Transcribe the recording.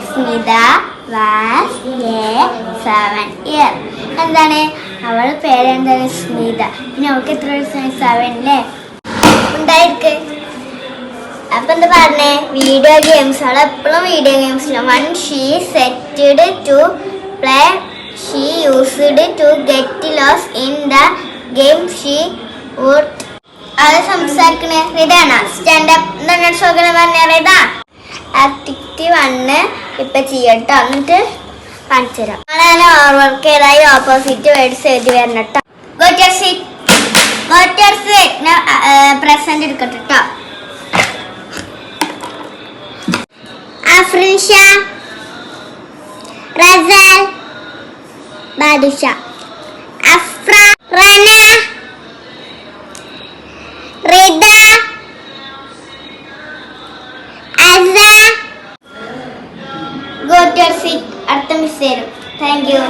Smitha was a 7 year. എന്താണ് അവൾ പേരെന്താണ്? സ്മിത. പിന്നെ അവൾക്ക് എത്ര വയസ്സായി? 7 അല്ലേ? ഉണ്ടായിരിക്കെ. അപ്പൊ എന്താ പറഞ്ഞേ? Video games. അവൾ എപ്പോഴും video ഗെയിംസിലാണ്. When she setted to play, she used to get lost in the game she would. അത് സംസാരിക്കണേ ഇതാണ് സ്റ്റാൻഡപ്പ് എന്താണ് സോകനം പറഞ്ഞ ആക്ടിവിറ്റി 1 ഇപ്പൊ ചെയ്യട്ടോ, എന്നിട്ട് കാണിച്ചു തരാം. ഞാൻ ഓവർക്ക് ഏതായി ഓപ്പോസിറ്റ് വേർഡ്സ് എഴുതി വരണം കേട്ടോ. പ്രസന്റ് എടുക്കട്ടെ കേട്ടോ. Afrinsha, Rasal, Badusha, Afra, Rana, Rida, Asa. Go to your seat. അടുത്ത മിസ് തരും. Thank U.